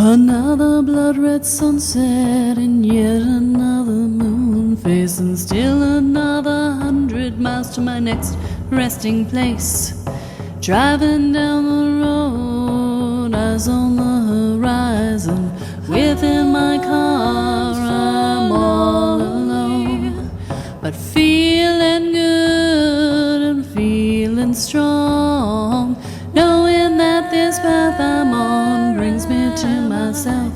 Another blood-red sunset and yet another moon face, and still another 100 miles to my next resting place. Driving down the road, eyes on the horizon. Within my car, I'm all alone, but feeling good and feeling strong, knowing that this path I'm on brings me to myself.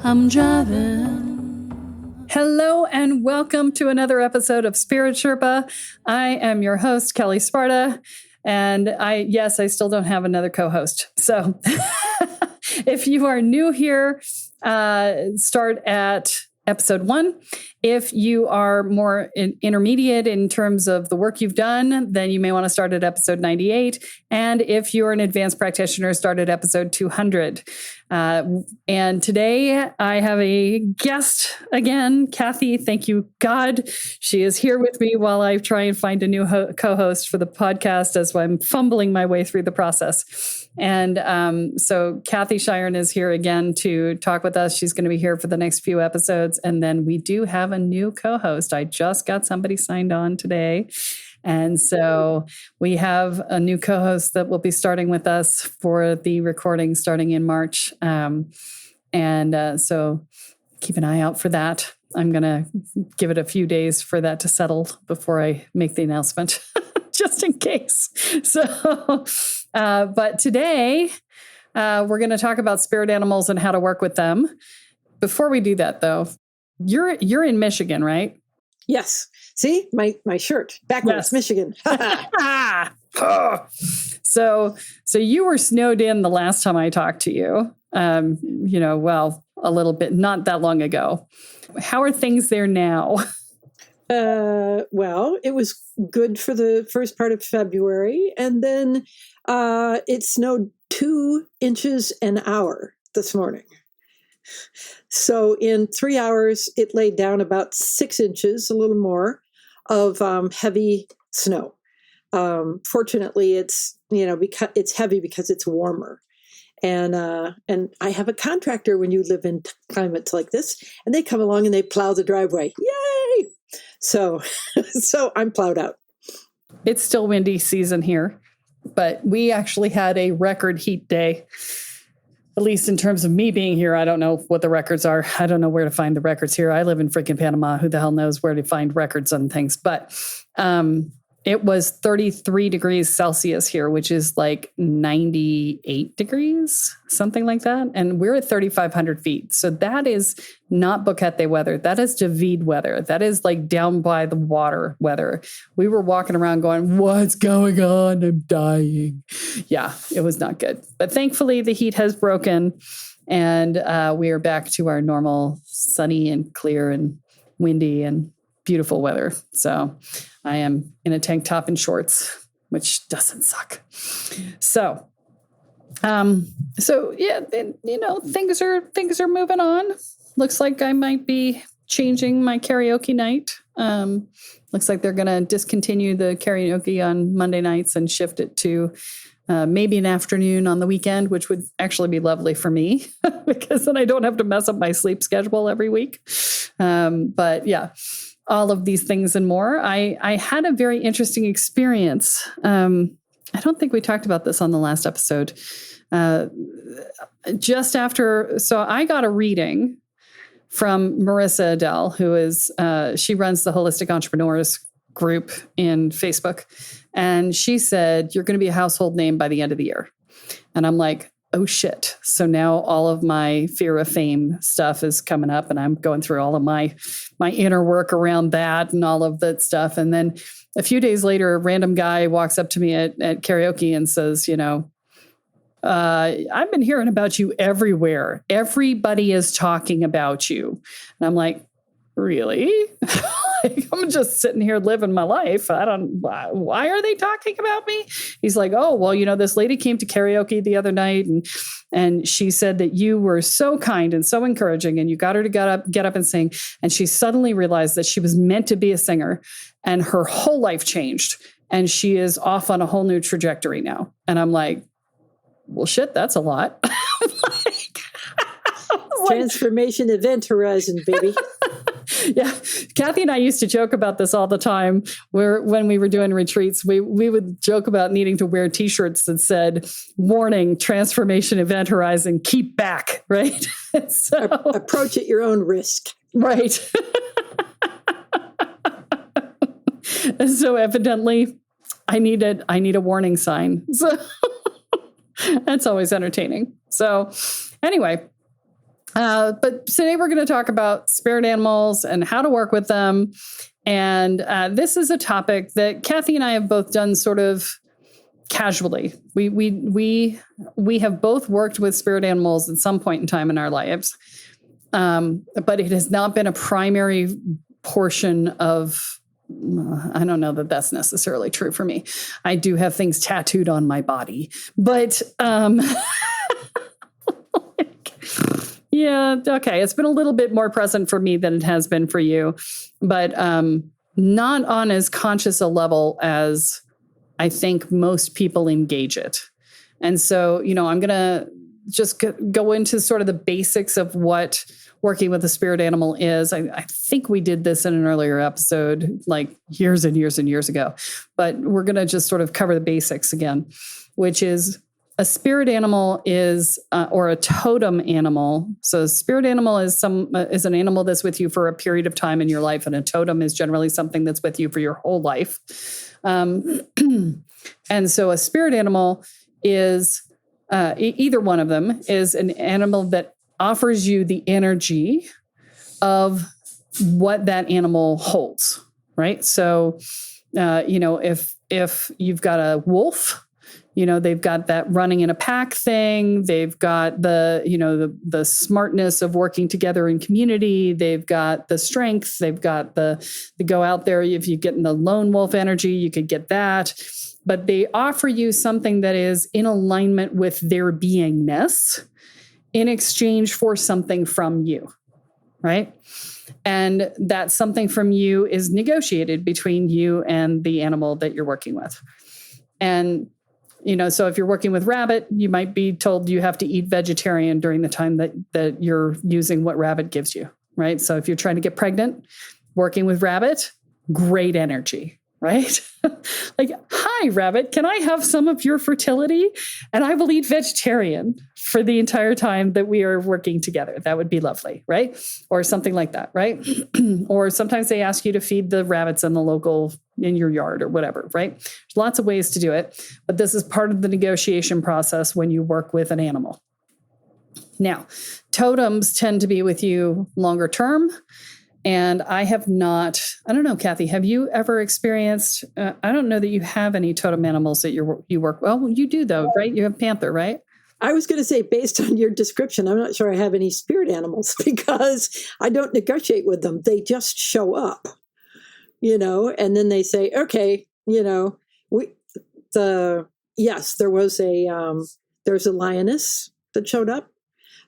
I'm driving. Hello and welcome to another episode of Spirit Sherpa. I am your host, Kelly Sparta, and I still don't have another co-host. So if you are new here, start at episode 1. If you are more intermediate in terms of the work you've done, then you may want to start at episode 98. And if you're an advanced practitioner, start at episode 200. And today I have a guest again, Kathy. Thank you, God. She is here with me while I try and find a new co-host for the podcast as I'm fumbling my way through the process. And so Kathy Shiren is here again to talk with us. She's going to be here for the next few episodes. And then we do have a new co-host. I just got somebody signed on today. And so we have a new co-host that will be starting with us for the recording starting in March. So keep an eye out for that. I'm going to give it a few days for that to settle before I make the announcement, just in case. So, but today we're going to talk about spirit animals and how to work with them. Before we do that, though, you're in Michigan, right? Yes. See, my shirt backwards, yes. Michigan. So you were snowed in the last time I talked to you. A little bit, not that long ago. How are things there now? Well, it was good for the first part of February, and then it snowed 2 inches an hour this morning. So in 3 hours, it laid down about 6 inches, a little more, of heavy snow. Fortunately, it's because it's heavy because it's warmer, and I have a contractor when you live in climates like this, and they come along and they plow the driveway. Yay! So I'm plowed out. It's still windy season here, but we actually had a record heat day. At least in terms of me being here, I don't know what the records are. I don't know where to find the records here. I live in freaking Panama. Who the hell knows where to find records on things? But it was 33 degrees Celsius here, which is like 98 degrees, something like that. And we're at 3,500 feet. So that is not Boquete weather. That is David weather. That is like down by the water weather. We were walking around going, what's going on? I'm dying. Yeah, it was not good. But thankfully, the heat has broken and we are back to our normal sunny and clear and windy and beautiful weather. So I am in a tank top and shorts, which doesn't suck. So yeah, things are moving on. Looks like I might be changing my karaoke night. Looks like they're going to discontinue the karaoke on Monday nights and shift it to maybe an afternoon on the weekend, which would actually be lovely for me because then I don't have to mess up my sleep schedule every week. But yeah. All of these things and more. I had a very interesting experience. I don't think we talked about this on the last episode. Just after, so I got a reading from Marissa Adele, who is, she runs the Holistic Entrepreneurs group in Facebook. And she said, you're going to be a household name by the end of the year. And I'm like, oh shit. So now all of my fear of fame stuff is coming up and I'm going through all of my inner work around that and all of that stuff. And then a few days later, a random guy walks up to me at karaoke and says, I've been hearing about you everywhere. Everybody is talking about you. And I'm like, really? I'm just sitting here living my life. Why are they talking about me? He's like, oh, well, this lady came to karaoke the other night and she said that you were so kind and so encouraging and you got her to get up and sing. And she suddenly realized that she was meant to be a singer and her whole life changed. And she is off on a whole new trajectory now. And I'm like, well, shit, that's a lot. Transformation Event Horizon, baby. Yeah. Kathy and I used to joke about this all the time when we were doing retreats. We would joke about needing to wear t-shirts that said, warning, transformation event horizon, keep back, right? So, approach at your own risk. Right. And so evidently I need a warning sign. So that's always entertaining. So anyway, but today we're going to talk about spirit animals and how to work with them. And this is a topic that Kathy and I have both done sort of casually. We have both worked with spirit animals at some point in time in our lives, but it has not been a primary portion of. I don't know that that's necessarily true for me. I do have things tattooed on my body, but yeah, okay. It's been a little bit more present for me than it has been for you, but not on as conscious a level as I think most people engage it. And so, I'm going to just go into sort of the basics of what working with a spirit animal is. I think we did this in an earlier episode, like years and years and years ago, but we're going to just sort of cover the basics again, which is a spirit animal is, or a totem animal. So a spirit animal is an animal that's with you for a period of time in your life. And a totem is generally something that's with you for your whole life. And so a spirit animal is, either one of them is an animal that offers you the energy of what that animal holds, right? So, if you've got a wolf, they've got that running in a pack thing. They've got the smartness of working together in community. They've got the strength. They've got the go out there. If you get in the lone wolf energy, you could get that. But they offer you something that is in alignment with their beingness in exchange for something from you, right? And that something from you is negotiated between you and the animal that you're working with. And, so if you're working with rabbit, you might be told you have to eat vegetarian during the time that you're using what rabbit gives you, right? So if you're trying to get pregnant, working with rabbit, great energy, right? Like, hi, rabbit, can I have some of your fertility? And I will eat vegetarian for the entire time that we are working together. That would be lovely, right? Or something like that, right? Or sometimes they ask you to feed the rabbits in your yard or whatever, right? There's lots of ways to do it, but this is part of the negotiation process when you work with an animal. Now, totems tend to be with you longer term. And I have not, I don't know, Kathy, have you ever experienced, I don't know that you have any totem animals that you work, well, you do though, right? You have panther, right? I was going to say, based on your description, I'm not sure I have any spirit animals because I don't negotiate with them. They just show up, and then they say, okay, there's a lioness that showed up.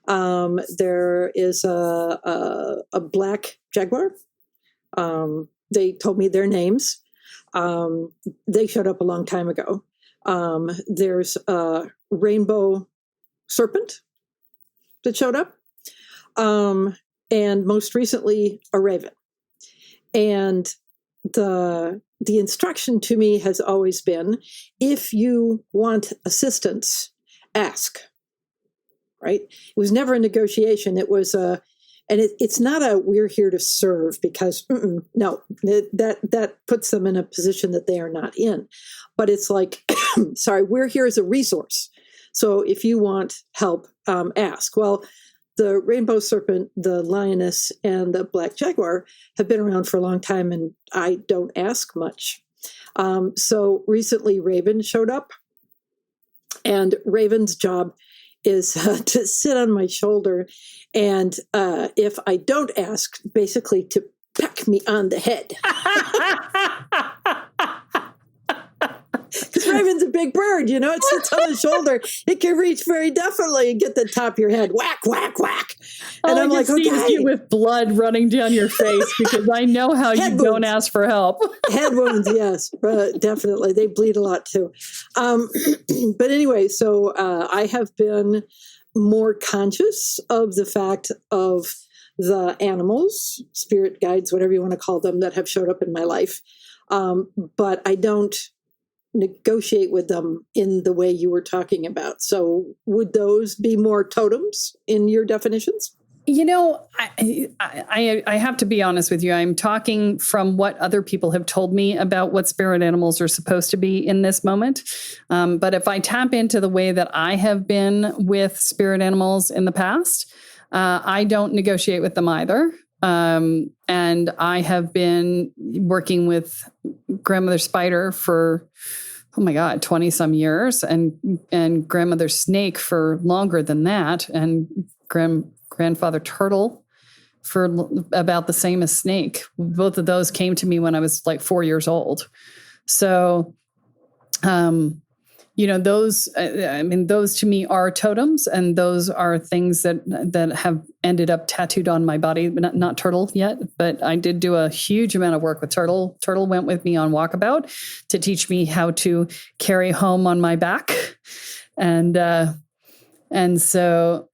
There is a black jaguar. They told me their names. They showed up a long time ago. There's a rainbow serpent that showed up. And most recently a raven. And the instruction to me has always been, if you want assistance, ask. Right? It was never a negotiation. It was it's not a we're here to serve because no, that puts them in a position that they are not in. But it's like, sorry, we're here as a resource. So if you want help, ask. Well, the rainbow serpent, the lioness, and the black jaguar have been around for a long time, and I don't ask much. So recently, Raven showed up, and Raven's job is to sit on my shoulder and if I don't ask, basically to peck me on the head. Because Raven's a big bird, it sits on the shoulder. It can reach very definitely and get the top of your head. Whack, whack, whack. And I'm like, okay. You with blood running down your face because I know how you don't ask for help. Head wounds, yes, definitely. They bleed a lot too. But anyway, so I have been more conscious of the fact of the animals, spirit guides, whatever you want to call them, that have showed up in my life. But I don't negotiate with them in the way you were talking about. So would those be more totems in your definitions? I have to be honest with you. I'm talking from what other people have told me about what spirit animals are supposed to be in this moment. But if I tap into the way that I have been with spirit animals in the past, I don't negotiate with them either. And I have been working with Grandmother Spider for, oh my God, 20 some years, and Grandmother Snake for longer than that. And Grandfather Turtle for about the same as Snake. Both of those came to me when I was like 4 years old. So, those to me are totems, and those are things that have ended up tattooed on my body, but not Turtle yet, but I did do a huge amount of work with Turtle. Turtle went with me on walkabout to teach me how to carry home on my back. And so,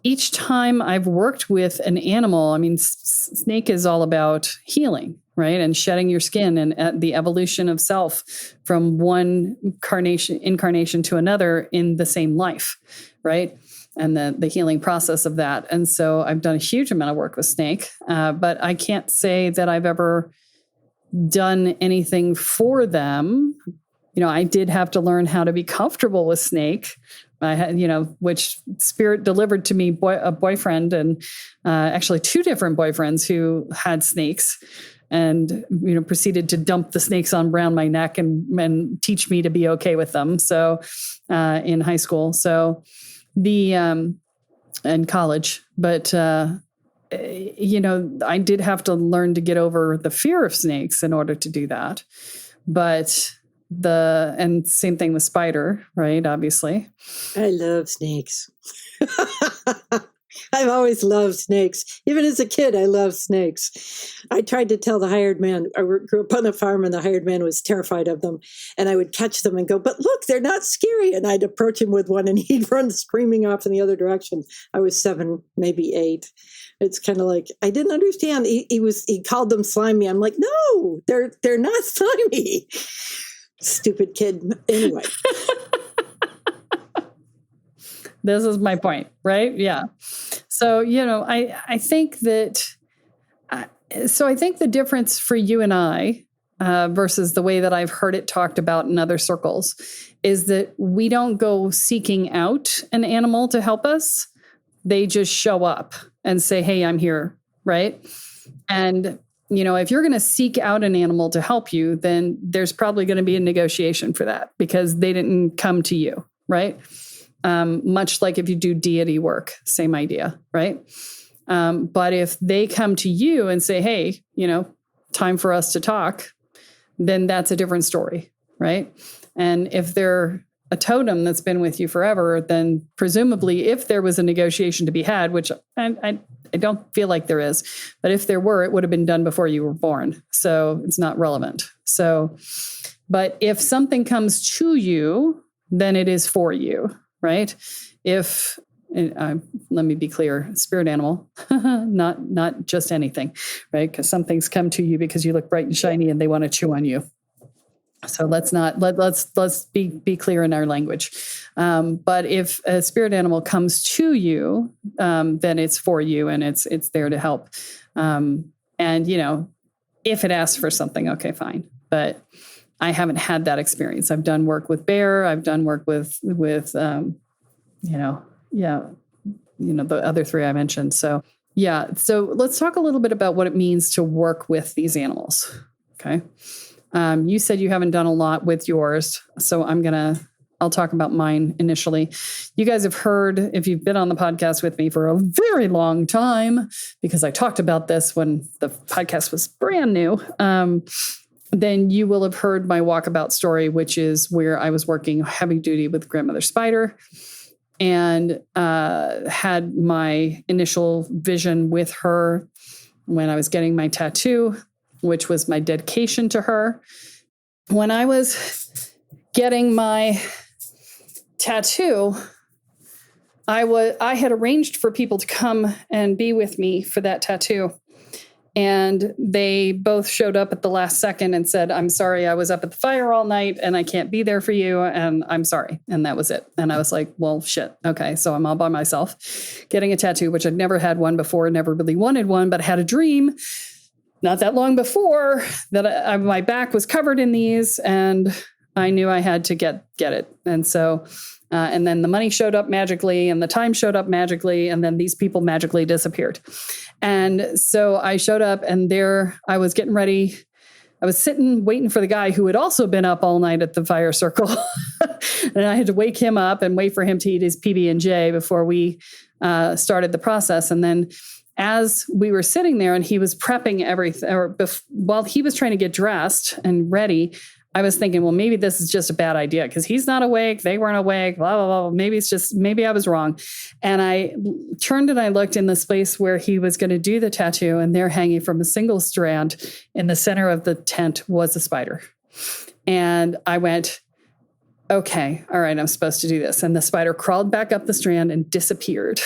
each time I've worked with an animal, Snake is all about healing, right? And shedding your skin and the evolution of self from one incarnation to another in the same life, right? And the healing process of that. And so I've done a huge amount of work with Snake, but I can't say that I've ever done anything for them. I did have to learn how to be comfortable with Snake. I had, which Spirit delivered to me a boyfriend, and actually 2 different boyfriends who had snakes, and proceeded to dump the snakes around my neck and teach me to be okay with them. So in high school, so and college, but I did have to learn to get over the fear of snakes in order to do that. But and same thing with Spider, right? Obviously. I love snakes. I've always loved snakes. Even as a kid, I loved snakes. I tried to tell the hired man, I grew up on a farm and the hired man was terrified of them. And I would catch them and go, but look, they're not scary. And I'd approach him with one and he'd run screaming off in the other direction. I was 7, maybe 8. It's kind of like, I didn't understand. He called them slimy. I'm like, no, they're not slimy. Stupid kid. Anyway. This is my point, right? Yeah. So, I think that, I think the difference for you and I, versus the way that I've heard it talked about in other circles, is that we don't go seeking out an animal to help us. They just show up and say, hey, I'm here. Right. And if you're going to seek out an animal to help you, then there's probably going to be a negotiation for that because they didn't come to you, right? Much like if you do deity work, same idea, right? But if they come to you and say, hey, time for us to talk, then that's a different story, right? And if they're a totem that's been with you forever, then presumably if there was a negotiation to be had, which I don't feel like there is, but if there were, it would have been done before you were born. So it's not relevant. So, but if something comes to you, then it is for you, right? If, let me be clear, spirit animal, not just anything, right? Because some things come to you because you look bright and shiny and they want to chew on you. So let's be clear in our language. But if a spirit animal comes to you, then it's for you and it's there to help. And if it asks for something, okay, fine. But I haven't had that experience. I've done work with bear. I've done work with the other 3 I mentioned. So yeah. So let's talk a little bit about what it means to work with these animals. Okay. You said you haven't done a lot with yours, so I'll talk about mine initially. You guys have heard, if you've been on the podcast with me for a very long time, because I talked about this when the podcast was brand new, then you will have heard my walkabout story, which is where I was working heavy duty with Grandmother Spider and had my initial vision with her when I was getting my tattoo, which was my dedication to her. When I was getting my tattoo, I had arranged for people to come and be with me for that tattoo. And they both showed up at the last second and said, I'm sorry, I was up at the fire all night and I can't be there for you. And I'm sorry. And that was it. And I was like, well, shit. Okay. So I'm all by myself getting a tattoo, which I'd never had one before, never really wanted one, but I had a dream not that long before that my back was covered in these and I knew I had to get it. And so, and then the money showed up magically and the time showed up magically. And then these people magically disappeared. And so I showed up and there I was getting ready. I was sitting waiting for the guy who had also been up all night at the fire circle. And I had to wake him up and wait for him to eat his PB&J before we started the process. And then as we were sitting there and he was prepping everything, while he was trying to get dressed and ready, I was thinking, well, maybe this is just a bad idea because he's not awake. They weren't awake, blah, blah, blah. Maybe I was wrong. And I turned and I looked in the space where he was going to do the tattoo and there hanging from a single strand in the center of the tent was a spider. And I went, okay, all right, I'm supposed to do this. And the spider crawled back up the strand and disappeared.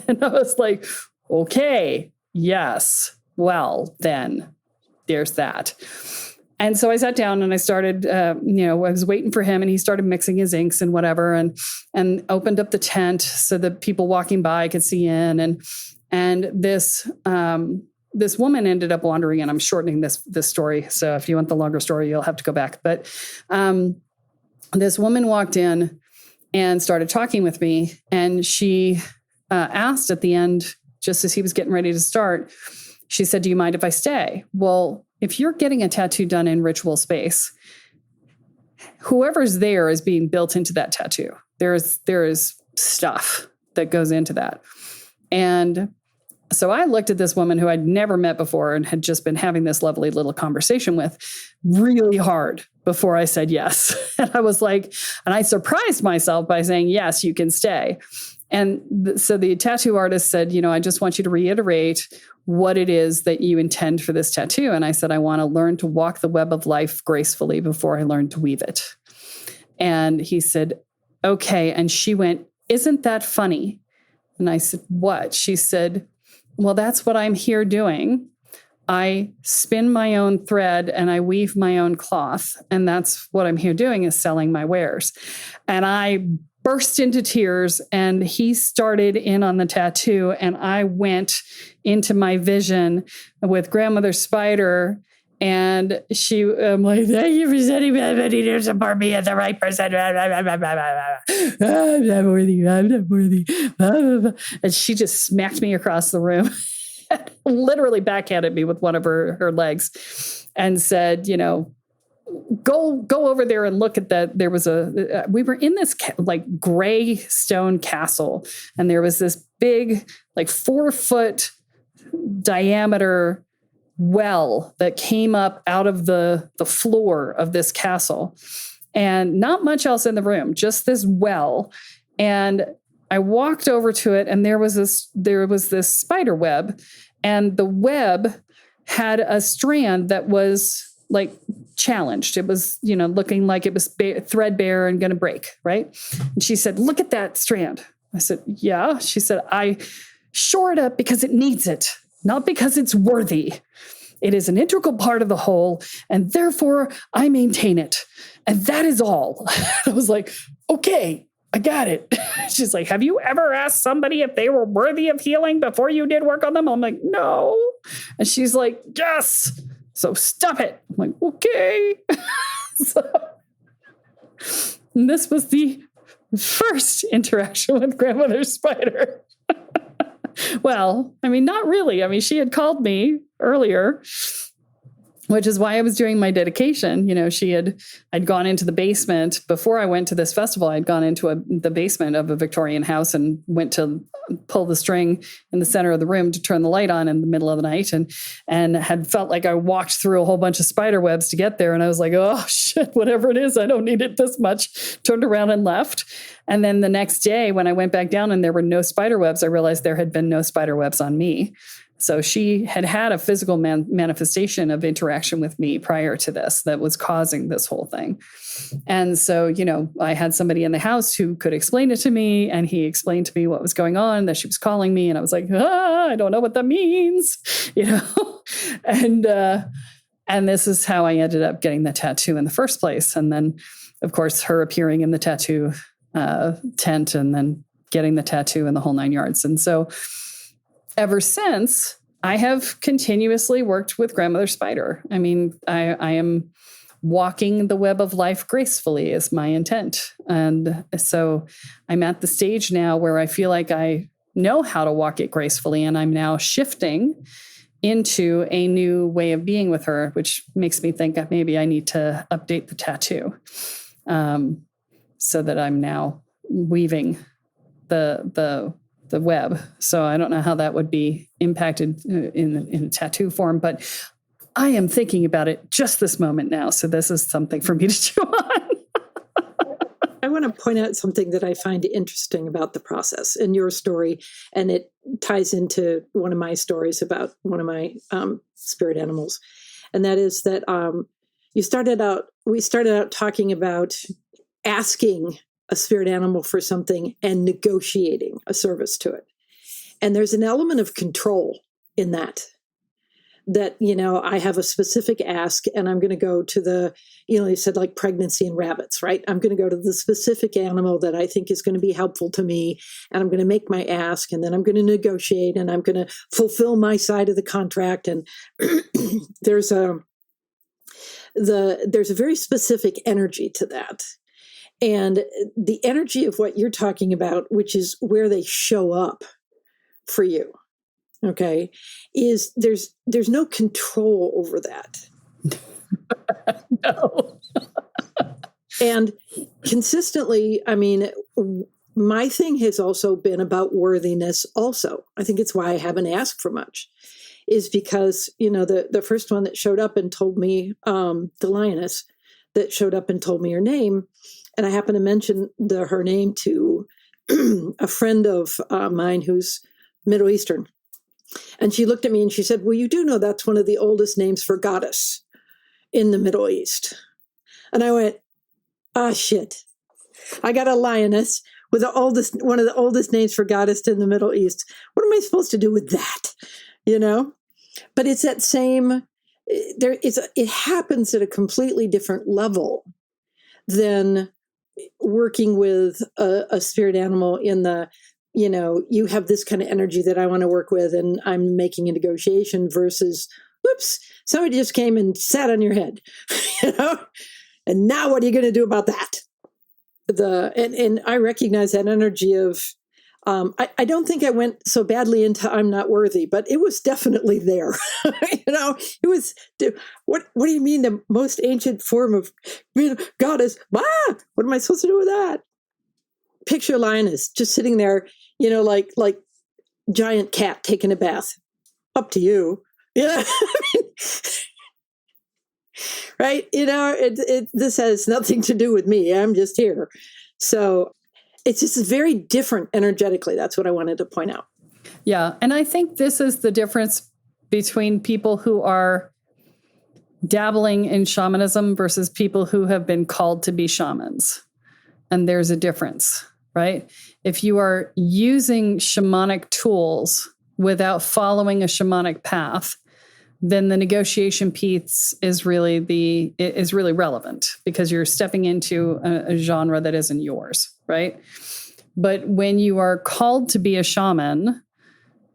And I was like, okay, yes, well, then there's that. And so I sat down and I started, I was waiting for him and he started mixing his inks and whatever and opened up the tent so that people walking by could see in. And this woman ended up wandering in. I'm shortening this story. So if you want the longer story, you'll have to go back. But this woman walked in and started talking with me. And she asked at the end, just as he was getting ready to start, she said, do you mind if I stay? Well, if you're getting a tattoo done in ritual space, whoever's there is being built into that tattoo. There is stuff that goes into that. And so I looked at this woman who I'd never met before and had just been having this lovely little conversation with really hard before I said yes. And I was like, and I surprised myself by saying, yes, you can stay. And so the tattoo artist said, I just want you to reiterate what it is that you intend for this tattoo. And I said, I want to learn to walk the web of life gracefully before I learn to weave it. And he said, okay. And she went, isn't that funny? And I said, what? She said, well, that's what I'm here doing. I spin my own thread and I weave my own cloth. And that's what I'm here doing is selling my wares. And I burst into tears and he started in on the tattoo and I went into my vision with Grandmother Spider and I'm like, thank you for sending me to support me at the right person. I'm not worthy. And she just smacked me across the room, literally backhanded me with one of her legs and said, go over there and look at that. There was we were in this gray stone castle and there was this big, 4-foot diameter well that came up out of the floor of this castle and not much else in the room, just this well. And I walked over to it and there was this spider web and the web had a strand that was challenged. It was, looking like it was threadbare and going to break. Right. And she said, look at that strand. I said, yeah. She said, I shore it up because it needs it, not because it's worthy. It is an integral part of the whole, and therefore I maintain it. And that is all. I was like, okay, I got it. She's like, have you ever asked somebody if they were worthy of healing before you did work on them? I'm like, no. And she's like, yes. So stop it. I'm like, okay. And this was the first interaction with Grandmother Spider. Well, not really. She had called me earlier, which is why I was doing my dedication. I'd gone into the basement before I went to this festival. I'd gone into the basement of a Victorian house and went to pull the string in the center of the room to turn the light on in the middle of the night and had felt like I walked through a whole bunch of spider webs to get there. And I was like, oh shit, whatever it is, I don't need it this much. Turned around and left. And then the next day when I went back down and there were no spider webs, I realized there had been no spider webs on me. So she had a physical manifestation of interaction with me prior to this that was causing this whole thing. And so, I had somebody in the house who could explain it to me, and he explained to me what was going on, that she was calling me, and I was like, I don't know what that means, and this is how I ended up getting the tattoo in the first place. And then, of course, her appearing in the tattoo tent, and then getting the tattoo in the whole 9 yards. And so ever since, I have continuously worked with Grandmother Spider. I mean, I am walking the web of life gracefully is my intent. And so I'm at the stage now where I feel like I know how to walk it gracefully, and I'm now shifting into a new way of being with her, which makes me think that maybe I need to update the tattoo, so that I'm now weaving the web. So I don't know how that would be impacted in tattoo form, but I am thinking about it just this moment now. So this is something for me to chew on. I want to point out something that I find interesting about the process in your story, and it ties into one of my stories about one of my spirit animals. And that is that we started out talking about asking a spirit animal for something and negotiating a service to it. And there's an element of control in that, I have a specific ask, and I'm going to go to the, you said like pregnancy and rabbits, right? I'm going to go to the specific animal that I think is going to be helpful to me, and I'm going to make my ask, and then I'm going to negotiate, and I'm going to fulfill my side of the contract. And there's a very specific energy to that. And the energy of what you're talking about, which is where they show up for you, okay, is there's no control over that. No. And consistently, I mean, my thing has also been about worthiness also. I think it's why I haven't asked for much, is because, the first one that showed up and told me, the lioness that showed up and told me her name, and I happened to mention her name to a friend of mine who's Middle Eastern. And she looked at me and she said, well, you do know that's one of the oldest names for goddess in the Middle East. And I went, shit. I got a lioness with one of the oldest names for goddess in the Middle East. What am I supposed to do with that? But it's that same, it happens at a completely different level than working with a spirit animal in the, you have this kind of energy that I want to work with, and I'm making a negotiation versus, whoops, somebody just came and sat on your head, and now what are you going to do about that? And I recognize that energy of, I don't think I went so badly into I'm not worthy, but it was definitely there. It was, what do you mean the most ancient form of goddess? What am I supposed to do with that? Picture lioness just sitting there, like giant cat taking a bath. Up to you. Yeah. Right? This has nothing to do with me. I'm just here. So it's just very different energetically. That's what I wanted to point out. Yeah. And I think this is the difference between people who are dabbling in shamanism versus people who have been called to be shamans. And there's a difference, right? If you are using shamanic tools without following a shamanic path, then the negotiation piece is really relevant, because you're stepping into a genre that isn't yours, right? But when you are called to be a shaman,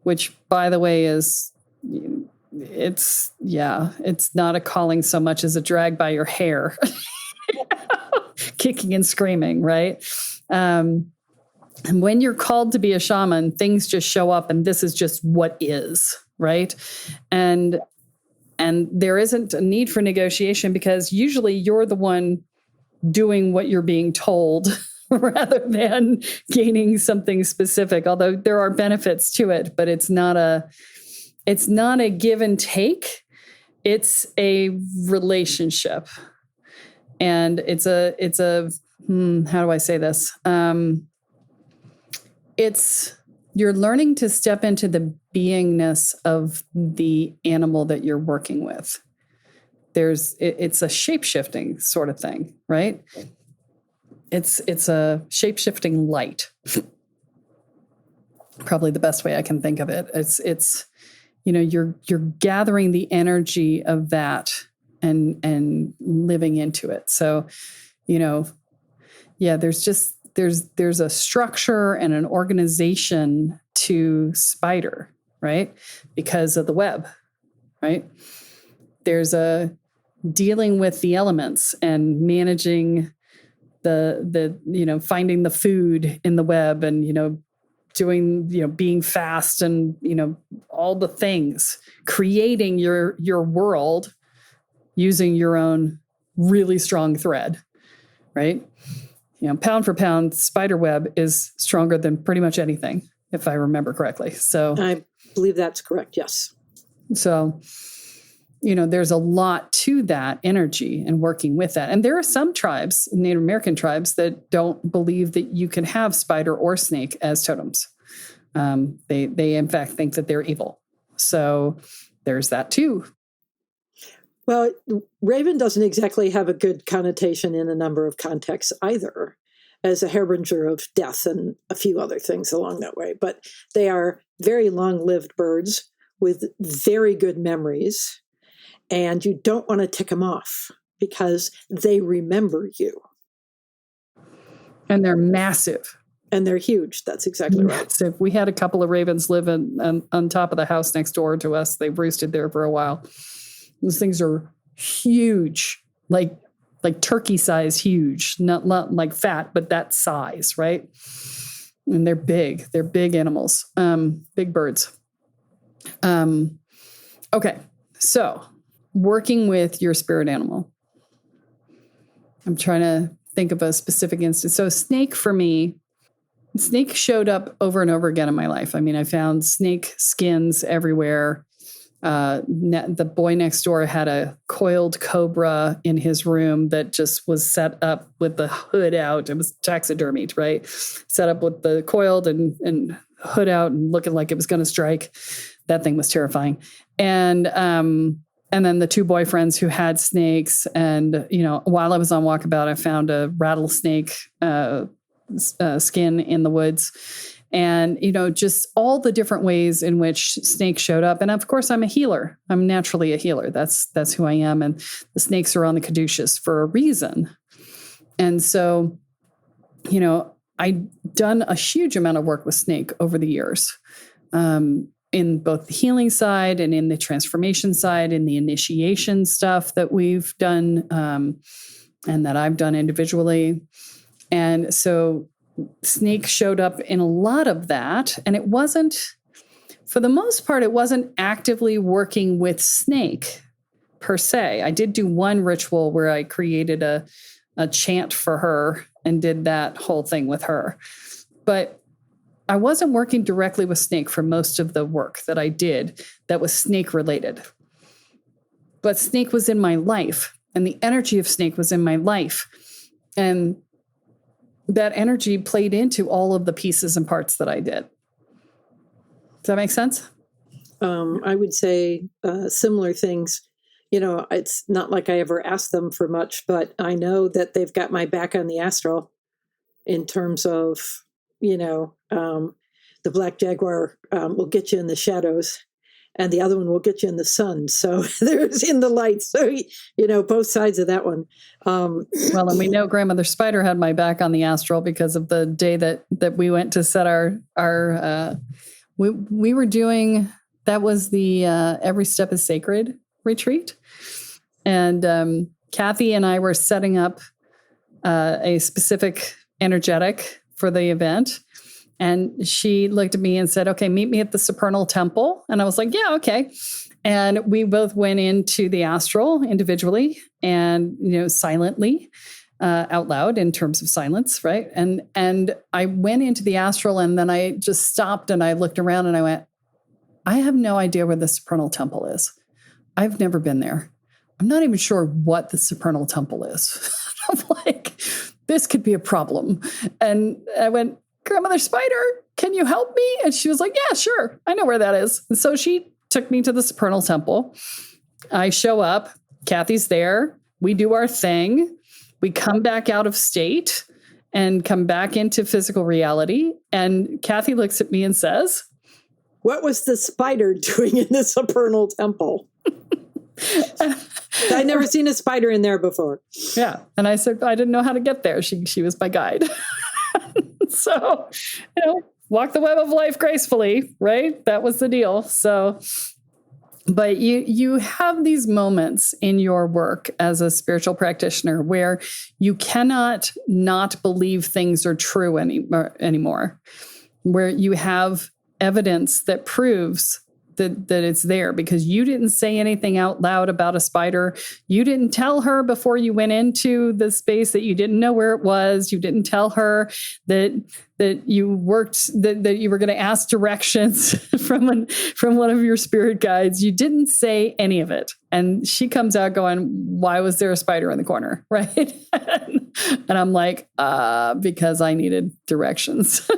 which, by the way, it's not a calling so much as a drag by your hair, kicking and screaming, right? And when you're called to be a shaman, things just show up, and this is just what is, right? And there isn't a need for negotiation, because usually you're the one doing what you're being told rather than gaining something specific, although there are benefits to it, but it's not a give and take. It's a relationship. And it's a how do I say this? It's you're learning to step into the beingness of the animal that you're working with. It's a shape-shifting sort of thing, right? It's a shape-shifting light. Probably the best way I can think of it. It's you're gathering the energy of that and living into it. So, there's a structure and an organization to spider, right? Because of the web, right? There's a dealing with the elements and managing the finding the food in the web and, doing, being fast and, all the things, creating your world using your own really strong thread, right? Pound for pound, spider web is stronger than pretty much anything, if I remember correctly. So I believe that's correct. Yes. So, there's a lot to that energy and working with that. And there are some tribes, Native American tribes, that don't believe that you can have spider or snake as totems. They in fact think that they're evil. So there's that too. Well, raven doesn't exactly have a good connotation in a number of contexts either, as a harbinger of death and a few other things along that way. But they are very long-lived birds with very good memories, and you don't want to tick them off because they remember you. And they're massive. And they're huge. That's exactly right. Massive. We had a couple of ravens live on top of the house next door to us. They've roosted there for a while. Those things are huge, like turkey size huge, not like fat, but that size, right? And they're big. They're big animals, big birds. Okay, so working with your spirit animal. I'm trying to think of a specific instance. So snake for me, snake showed up over and over again in my life. I mean, I found snake skins everywhere. The boy next door had a coiled cobra in his room that just was set up with the hood out. It was taxidermied, right? Set up with the coiled and hood out and looking like it was going to strike. That thing was terrifying. And then the two boyfriends who had snakes. And, while I was on walkabout, I found a rattlesnake skin in the woods. And, just all the different ways in which snakes showed up. And of course, I'm a healer. I'm naturally a healer. That's who I am. And the snakes are on the caduceus for a reason. And so, I've done a huge amount of work with snake over the years, in both the healing side and in the transformation side, in the initiation stuff that we've done, and that I've done individually. And so snake showed up in a lot of that. And it wasn't, for the most part, it wasn't actively working with snake per se. I did do one ritual where I created a chant for her and did that whole thing with her. But I wasn't working directly with snake for most of the work that I did that was snake related. But snake was in my life, and the energy of snake was in my life. And that energy played into all of the pieces and parts that I did. Does that make sense? I would say similar things. It's not like I ever asked them for much, but I know that they've got my back on the astral in terms of, the black jaguar will get you in the shadows and the other one will get you in the sun. So there's in the light. So, both sides of that one. Well, and we know Grandmother Spider had my back on the astral because of the day that we went to set we were doing, that was the Every Step is Sacred retreat. And Kathy and I were setting up a specific energetic for the event. And she looked at me and said, okay, meet me at the Supernal Temple. And I was like, yeah, okay. And we both went into the astral individually and, silently, out loud in terms of silence, right? And I went into the astral and then I just stopped and I looked around and I went, I have no idea where the Supernal Temple is. I've never been there. I'm not even sure what the Supernal Temple is. I'm like, this could be a problem. And I went, Grandmother Spider, can you help me? And she was like, yeah, sure. I know where that is. And so she took me to the supernal temple. I show up. Kathy's there. We do our thing. We come back out of state and come back into physical reality. And Kathy looks at me and says, what was the spider doing in the supernal temple? I'd never seen a spider in there before. Yeah. And I said, I didn't know how to get there. She was my guide. So, walk the web of life gracefully, right? That was the deal. So, but you have these moments in your work as a spiritual practitioner where you cannot not believe things are true anymore, where you have evidence that proves that it's there because you didn't say anything out loud about a spider. You didn't tell her before you went into the space that you didn't know where it was. You didn't tell her that you worked, that you were going to ask directions from one of your spirit guides. You didn't say any of it. And she comes out going, why was there a spider in the corner? Right. And I'm like, because I needed directions.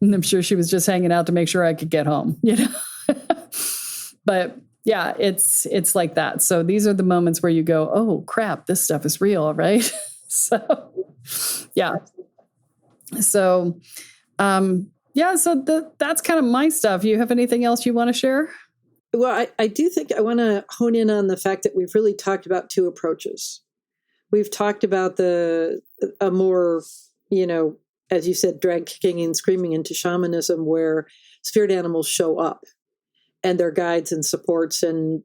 And I'm sure she was just hanging out to make sure I could get home, But yeah, it's like that. So these are the moments where you go, oh crap, this stuff is real, right? So yeah. So that's kind of my stuff. You have anything else you want to share? Well, I do think I want to hone in on the fact that we've really talked about two approaches. We've talked about a more, as you said, drag kicking and screaming into shamanism, where spirit animals show up and their guides and supports and,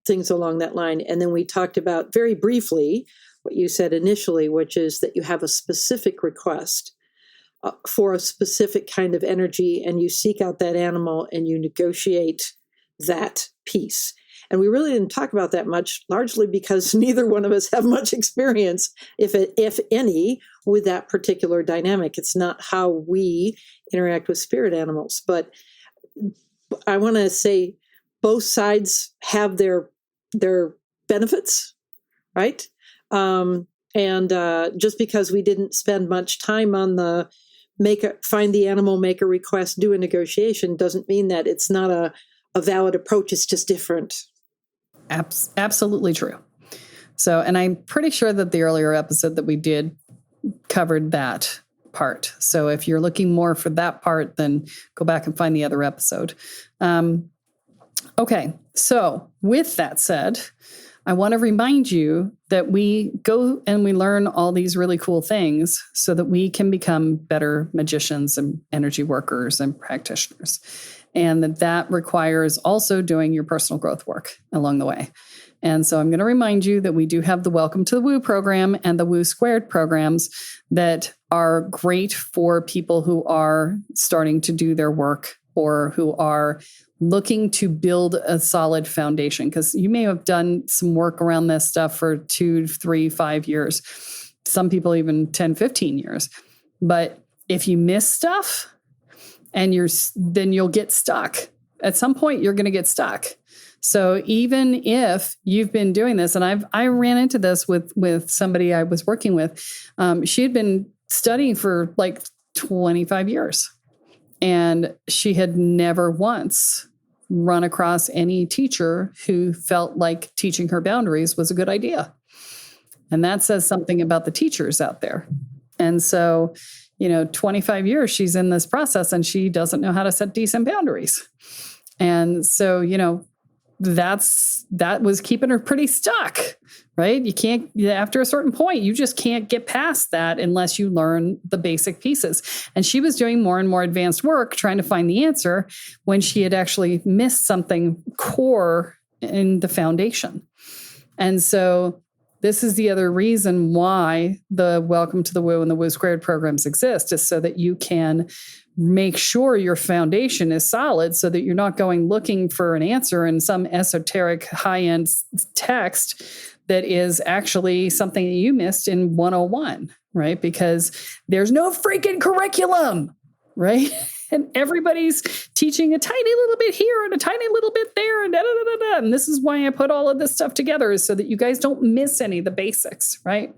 things along that line. And then we talked about very briefly what you said initially, which is that you have a specific request for a specific kind of energy, and you seek out that animal and you negotiate that piece. And we really didn't talk about that much, largely because neither one of us have much experience, if any, with that particular dynamic. It's not how we interact with spirit animals. But I want to say both sides have their benefits, right? And just because we didn't spend much time on the find the animal, make a request, do a negotiation, doesn't mean that it's not a valid approach. It's just different. Absolutely true. So, and I'm pretty sure that the earlier episode that we did covered that part. So if you're looking more for that part, then go back and find the other episode. Okay. So with that said, I want to remind you that we go and we learn all these really cool things so that we can become better magicians and energy workers and practitioners. And that requires also doing your personal growth work along the way. And so I'm going to remind you that we do have the Welcome to the Woo program and the Woo Squared programs that are great for people who are starting to do their work or who are looking to build a solid foundation. Because you may have done some work around this stuff for 2, 3, 5 years. Some people even 10, 15 years. But if you miss stuff, and then you'll get stuck. At some point, you're going to get stuck. So even if you've been doing this, and I ran into this with somebody I was working with, she had been studying for like 25 years, and she had never once run across any teacher who felt like teaching her boundaries was a good idea. And that says something about the teachers out there. And so 25 years she's in this process and she doesn't know how to set decent boundaries. And so, that was keeping her pretty stuck, right? You can't, after a certain point, you just can't get past that unless you learn the basic pieces. And she was doing more and more advanced work trying to find the answer when she had actually missed something core in the foundation. And so this is the other reason why the Welcome to the Woo and the Woo Squared programs exist, is so that you can make sure your foundation is solid so that you're not going looking for an answer in some esoteric high-end text that is actually something that you missed in 101, right? Because there's no freaking curriculum, right? And everybody's teaching a tiny little bit here and a tiny little bit there and da-da-da-da-da. And this is why I put all of this stuff together, is so that you guys don't miss any of the basics, right?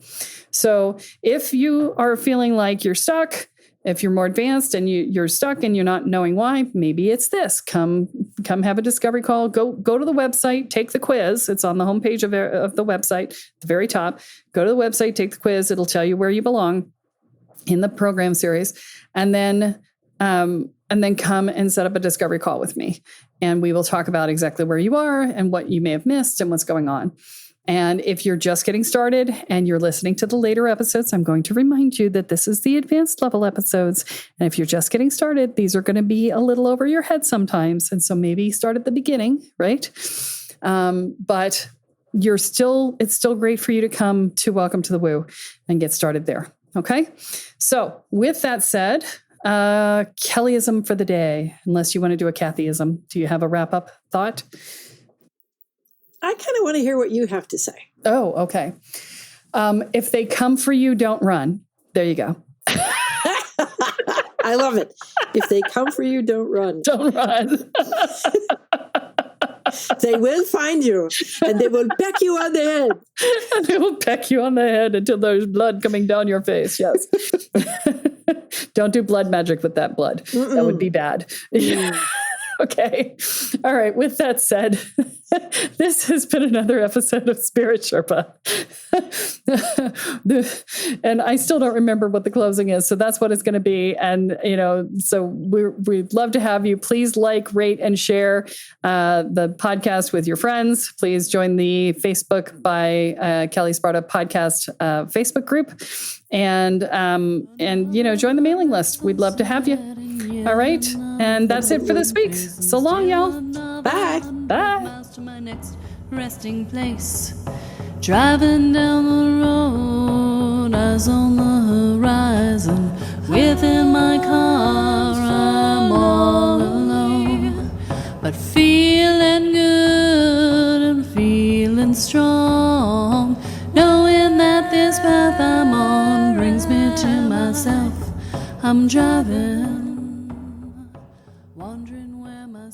So if you are feeling like you're stuck, If you're more advanced and you're stuck and you're not knowing why, maybe it's this. Come have a discovery call. Go to the website, take the quiz. It's on the homepage of the website, at the very top. Go to the website, take the quiz. It'll tell you where you belong in the program series, and then come and set up a discovery call with me, and we will talk about exactly where you are and what you may have missed and what's going on. And if you're just getting started and you're listening to the later episodes, I'm going to remind you that this is the advanced level episodes. And if you're just getting started, these are going to be a little over your head sometimes. And so maybe start at the beginning, right? But it's still great for you to come to Welcome to the Woo and get started there. Okay. So with that said, Kellyism for the day, unless you want to do a Kathyism. Do you have a wrap up thought? I kind of want to hear what you have to say. Oh, okay. If they come for you, don't run. There you go. I love it. If they come for you, don't run. Don't run. They will find you, and they will peck you on the head. And they will peck you on the head until there's blood coming down your face. Yes. Don't do blood magic with that blood. Mm-mm. That would be bad. Okay. All right. With that said, this has been another episode of Spirit Sherpa. And I still don't remember what the closing is. So that's what it's going to be. And, so we'd love to have you. Please like, rate, and share the podcast with your friends. Please join the Facebook by Kelly Sparta podcast Facebook group. And join the mailing list. We'd love to have you. All right. And that's it for this week. So long, y'all. Bye. Bye. To my next resting place. Driving down the road, eyes on the horizon. Within my car, I'm all alone. But feeling good and feeling strong. Knowing that this path I'm on brings me to myself. I'm driving, wondering where my